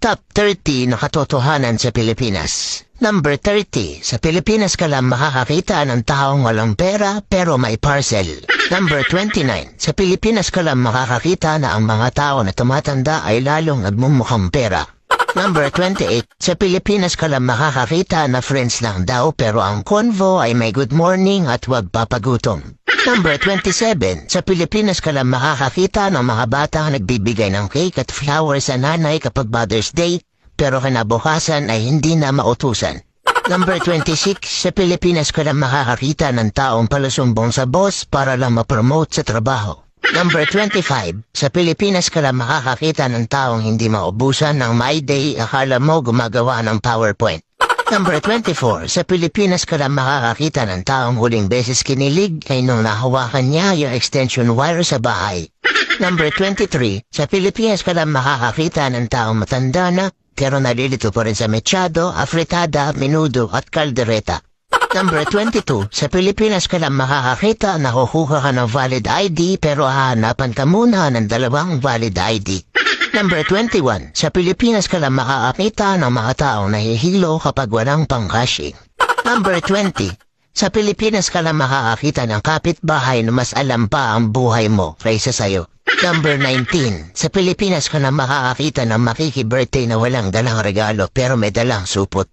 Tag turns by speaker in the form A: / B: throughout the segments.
A: Top 30 na katotohanan sa Pilipinas. Number 30. Sa Pilipinas ka lang makakakita ng taong walang pera pero may parcel. Number 29. Sa Pilipinas ka lang makakakita na ang mga tao na tumatanda ay lalong nagmumukhang pera. Number 28. Sa Pilipinas ka lang makakakita na friends lang daw pero ang convo ay may good morning at huwag papagutom. Number 27. Sa Pilipinas ka lang makakakita ng mga batang nagbibigay ng cake at flowers sa nanay kapag Mother's Day, pero kinabukasan ay hindi na mautusan. Number 26. Sa Pilipinas ka lang makakakita ng taong palusumbong sa boss para lang ma-promote sa trabaho. Number 25. Sa Pilipinas ka lang makakakita ng taong hindi maubusan ng My Day, akala mo gumagawa ng PowerPoint. Number 24. Sa Pilipinas ka lang makakakita ng taong huling beses kinilig ay nung nahawakan niya yung extension wire sa bahay. Number 23. Sa Pilipinas ka lang makakakita ng taong matanda na pero nalilito pa rin sa mechado, afritada, menudo at kaldereta. Number 22. Sa Pilipinas ka lang makakakita na kukuha ka ng valid ID pero hahanapan ka muna ng dalawang valid ID. Number 21. Sa Pilipinas ka lang makakakita ng mga taong nahihilo kapag walang pang-cashing. Number 20. Sa Pilipinas ka lang makakakita ng kapitbahay na mas alam pa ang buhay mo kaysa sayo. Number 19. Sa Pilipinas ka lang makakakita ng makiki-birthday na walang dalang regalo pero may dalang supot.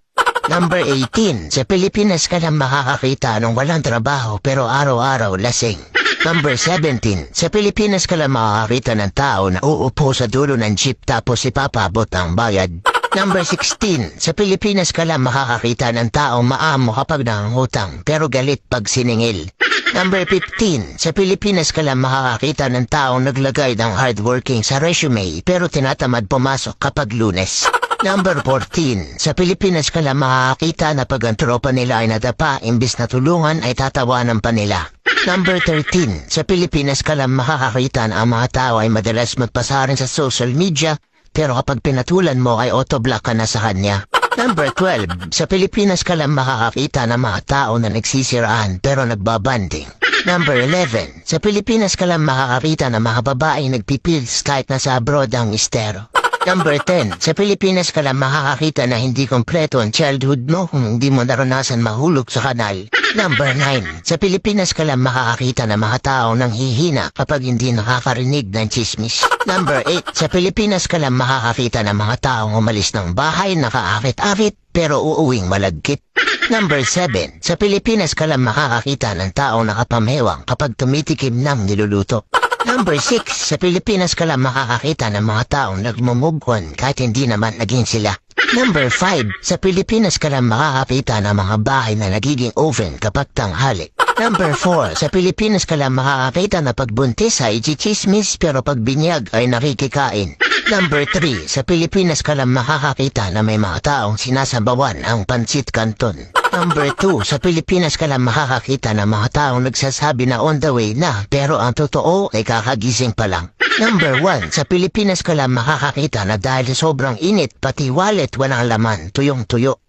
A: Number 18. Sa Pilipinas ka lang makakakita ng walang trabaho pero araw-araw lasing. Number 17. Sa Pilipinas ka lang makakakita ng tao na uupo sa dulo ng jeep tapos ipapabot ang bayad. Number 16. Sa Pilipinas ka lang makakakita ng taong maamo kapag nangungutang pero galit pag siningil. Number 15. Sa Pilipinas ka lang makakakita ng taong naglagay ng hardworking sa resume pero tinatamad pumasok kapag Lunes. Number 14. Sa Pilipinas ka lang makakakita na pag ang tropa nila ay nadapa imbis na tulungan ay tatawanan pa nila. Number 13. Sa Pilipinas ka lang makakakita na ang mga tao ay madalas magpasarin sa social media pero kapag pinatulan mo ay autoblock ka na sa kanya. Number 12. Sa Pilipinas ka lang makakakita ng mga tao na nagsisiraan pero nagbabanding. Number 11. Sa Pilipinas ka lang makakakita ng mga babae nagpipils kahit nasa abroad ang mistero. Number 10. Sa Pilipinas ka lang makakakita na hindi kompleto ang childhood mo kung hindi mo naranasan mahulog sa kanal. Number 9. Sa Pilipinas ka lang makakakita ng mga tao nang hihina kapag hindi nakakarinig ng chismis. Number 8. Sa Pilipinas ka lang makakakita ng mga taong umalis ng bahay nakaakit-akit pero uuwing malagkit. Number 7. Sa Pilipinas ka lang makakakita ng taong nakapamewang kapag tumitikim ng niluluto. Number 6. Sa Pilipinas ka lang makakakita ng mga taong nagmumugkon kahit hindi naman naging sila. Number 5. Sa Pilipinas ka lang makakakita ng mga bahay na nagiging oven kapag tanghali. Number 4. Sa Pilipinas ka lang makakakita na pagbuntis ay chichismis pero pag binyag ay nakikikain. Number 3. Sa Pilipinas ka lang makakakita na may mga taong sinasabawan ang pansit canton. Number 2. Sa Pilipinas ka lang makakakita ng mga taong nagsasabi na on the way na pero ang totoo ay kakagising pa lang. Number 1. Sa Pilipinas ka lang makakakita na dahil sobrang init pati wallet walang laman tuyong-tuyo.